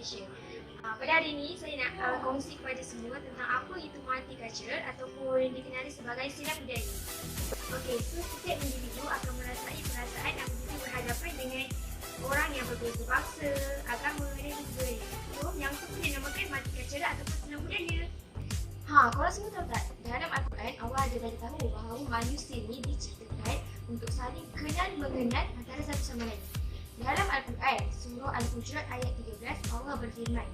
Malaysia. Pada hari ini saya nak kongsi kepada semua tentang apa itu multicultural ataupun dikenali sebagai silang budaya. Okey, so setiap individu akan merasai perasaan apabila berhadapan dengan orang yang berbeza bangsa, agama dan budaya. So, yang itu pun dinamakan multicultural ataupun silang budaya. Korang semua tahu tak? Dalam Al-Quran, Allah ada beritahu bahawa manusia ni diciptakan untuk saling kenal mengenal antara satu sama lain. Dalam Al-Quran, surah Al-Hujurat ayat 13, Allah berfirman,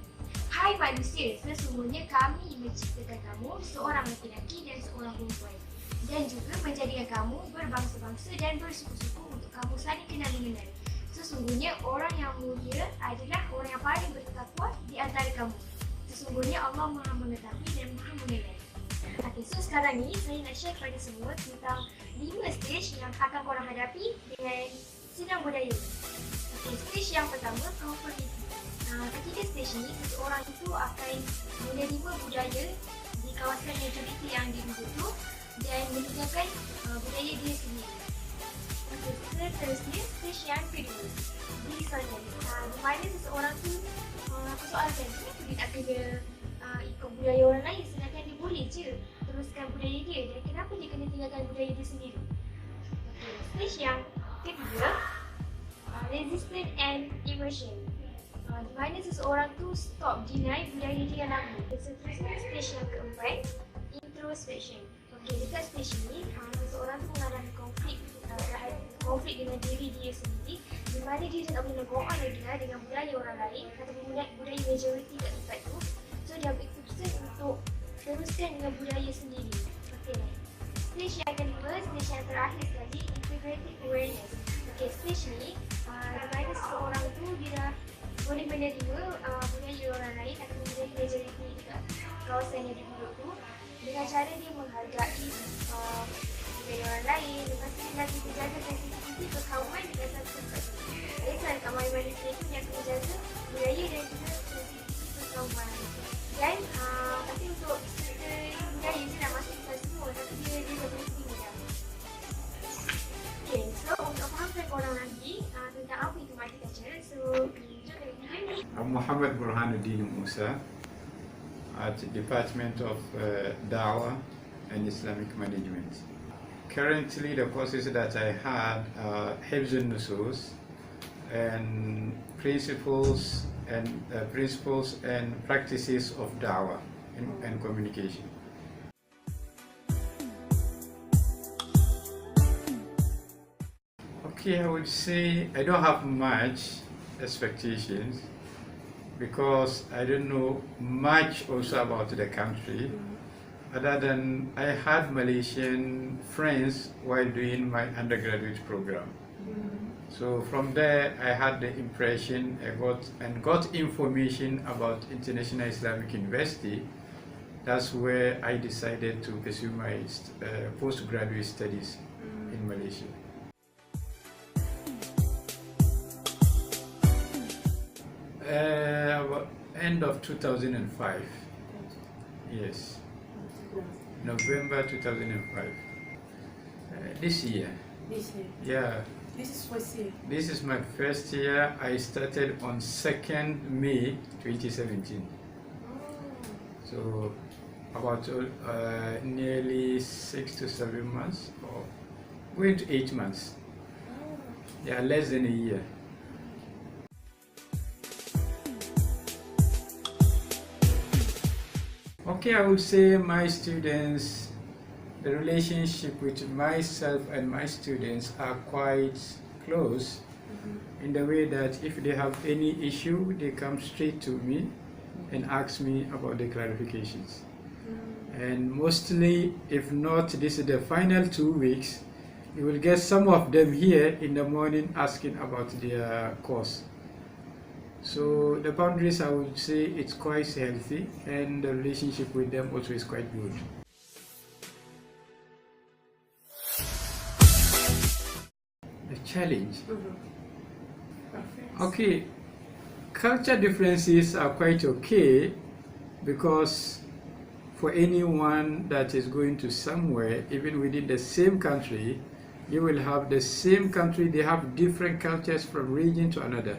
"Hai manusia, sesungguhnya kami menciptakan kamu seorang lelaki dan seorang perempuan, dan juga menjadikan kamu berbangsa-bangsa dan bersuku-suku untuk kamu saling kenal mengenal. Sesungguhnya orang yang mulia adalah orang yang paling bertakwa di antara kamu. Sesungguhnya Allah Maha Mengetahui dan Maha Mengenal." Okay, so sekarang ni saya nak share kepada semua tentang 5 stage yang akan korang hadapi dengan silang budaya. Okay, stage yang pertama, conformity. Ketika stage ni, seseorang itu akan menerima budaya di kawasan majoriti yang dirujuk tu dan meninggalkan budaya dia sendiri. Okay, seterusnya, stage yang kedua, dissonance. Di mana seseorang tu persoalkan kenapa dia nak kena ikut budaya orang lain sedangkan dia boleh je teruskan budaya dia, dan kenapa dia kena tinggalkan budaya dia sendiri. Okay, stage yang ketiga, resistance and immersion. Di mana seseorang tu stop deny budaya dia yang lama. Seterusnya, stage yang keempat, introspection. Okay, dekat stage ni, seseorang tu mengalami konflik dengan diri dia sendiri, di mana dia tak boleh go on lagi dengan budaya orang lain ataupun budaya majoriti kat tempat tu. So dia ambil keputusan untuk teruskan dengan budaya sendiri. Okay, stage yang kelima, stage yang terakhir sekali, integrative awareness. Okay, stage ni di mana seseorang tu dia dah boleh menerima budaya orang lain atau budaya majoriti dekat kawasan yang duduk tu dengan cara dia menghargai budaya orang lain. Lepas tu dia lagi menjaga sensitiviti perkawaman dengan satu tempat tu. Jadi kat manusia tu dia akan menjaga budaya dan juga sensitiviti perkawaman. Dan tapi untuk cerita budaya dia nak masuk ke semua, tapi dia dah berhenti dah. Okay, so untuk fahamkan korang lagi tentang apa itu multicultural, so I'm Muhammad Burhanuddin Musa at the Department of Dawah and Islamic Management. Currently, the courses that I had are Hifzun Nusus and principles and practices of Dawah and communication. Okay, I would say I don't have much expectations because I don't know much also about the country, other than I had Malaysian friends while doing my undergraduate program. So from there I had the impression I got information about International Islamic University. That's where I decided to pursue my postgraduate studies in Malaysia. End of 2005. Yes, November 2005. This year. This year? Yeah. This is first year? This is my first year. I started on 2nd May 2017. So about nearly 6 to 7 months, or going to 8 months. Yeah, less than a year. Okay, I would say my students, the relationship with myself and my students are quite close, in the way that if they have any issue, they come straight to me and ask me about the clarifications. And mostly, if not, this is the final 2 weeks, you will get some of them here in the morning asking about their course. So the boundaries, I would say it's quite healthy, and the relationship with them also is quite good. The challenge. Okay, culture differences are quite okay, because for anyone that is going to somewhere, even within the same country, you will have the same country, they have different cultures from region to another.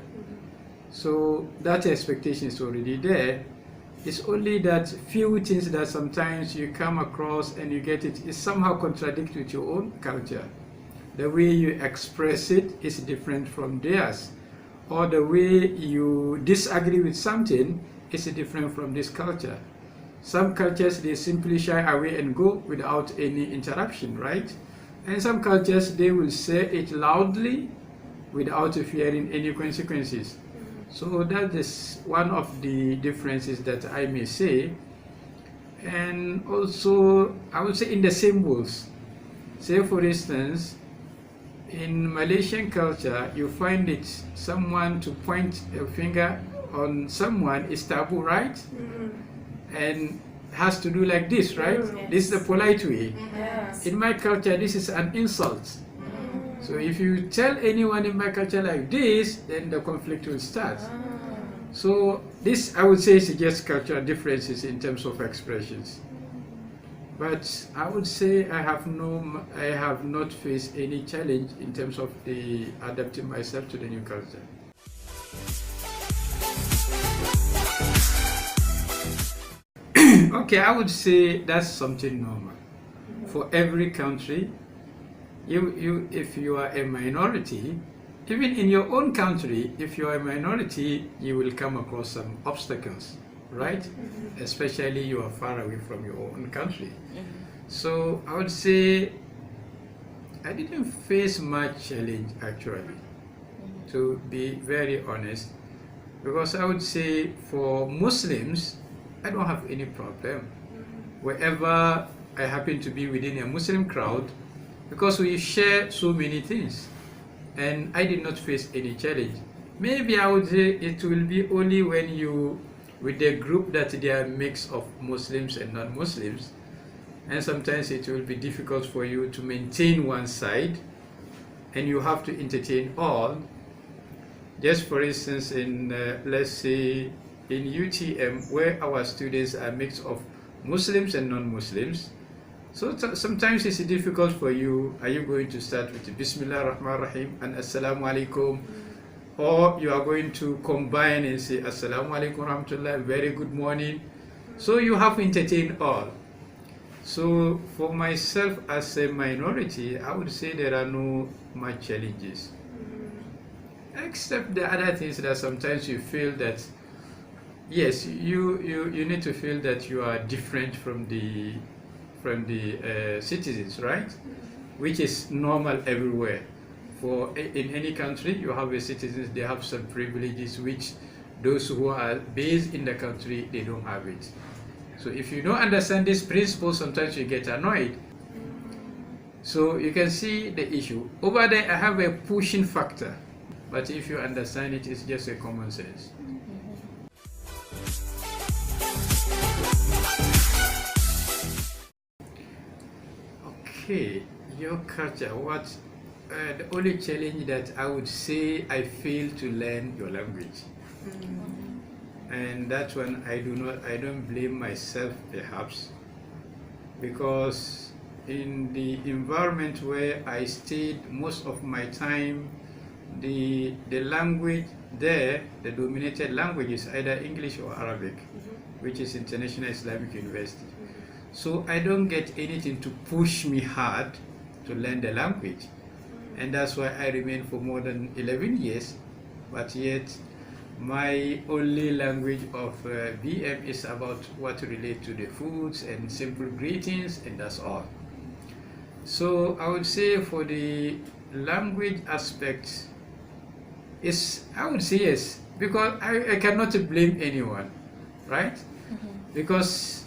So that expectation is already there. It's only that few things that sometimes you come across and you get it somehow contradict with your own culture. The way you express it is different from theirs, or the way you disagree with something is different from this culture. Some cultures, they simply shy away and go without any interruption, right? And some cultures, they will say it loudly without fearing any consequences. So that is one of the differences that I may say. And also, I would say in the symbols. Say for instance, in Malaysian culture, you find it someone to point a finger on someone is taboo, right? And has to do like this, right? Yes. This is the polite way. Yes. In my culture, this is an insult. So if you tell anyone in my culture like this, then the conflict will start. So this, I would say, is just cultural differences in terms of expressions. But I would say I have not faced any challenge in terms of the adapting myself to the new culture. Okay, I would say that's something normal for every country. If you are a minority, even in your own country, if you are a minority, you will come across some obstacles, right? Especially you are far away from your own country. So I would say I didn't face much challenge actually, to be very honest, because I would say for Muslims, I don't have any problem. Wherever I happen to be within a Muslim crowd, because we share so many things, and I did not face any challenge. Maybe I would say it will be only when you with a group that they are a mix of Muslims and non-Muslims, and sometimes it will be difficult for you to maintain one side, and you have to entertain all. Just for instance, in let's say in UTM, where our students are a mix of Muslims and non-Muslims, so sometimes it's difficult for you. Are you going to start with Bismillah Rahman Rahim and Assalamu Alaikum, or you are going to combine and say Assalamu Alaikum Rahmatullah, very good morning? So you have to entertain all. So for myself as a minority, I would say there are no much challenges, except the other things that sometimes you feel that yes, you need to feel that you are different from the citizens, right? Which is normal everywhere. For in any country, you have a citizens, they have some privileges which those who are based in the country, they don't have it. So if you don't understand this principle, sometimes you get annoyed. So you can see the issue. Over there, I have a pushing factor. But if you understand it, it's just a common sense. Okay, your culture, what the only challenge that I would say I fail to learn your language. And that one I don't blame myself perhaps, because in the environment where I stayed most of my time, the language there, the dominated language is either English or Arabic, which is International Islamic University. So I don't get anything to push me hard to learn the language. And that's why I remained for more than 11 years, but yet my only language of BM is about what relate to the foods and simple greetings, and that's all. So I would say for the language aspect, I would say yes, because I cannot blame anyone, right? Because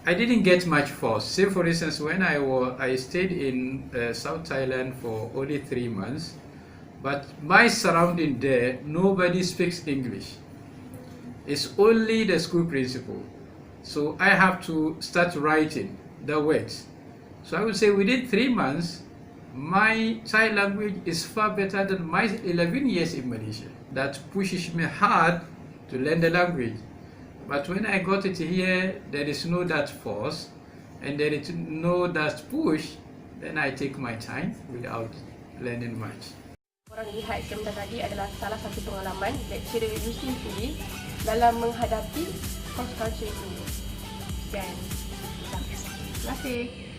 I didn't get much force. Say for instance, when I stayed in South Thailand for only 3 months, but my surrounding there, nobody speaks English. It's only the school principal. So I have to start writing the words. So I would say within 3 months, my Thai language is far better than my 11 years in Malaysia. That pushes me hard to learn the language. But when I got it here, there is no that force and there is no that push, then I take my time without learning much. What korang lihat sebentar tadi adalah salah satu pengalaman lecturer USIM sendiri dalam menghadapi cross culture ini. Dan terima kasih.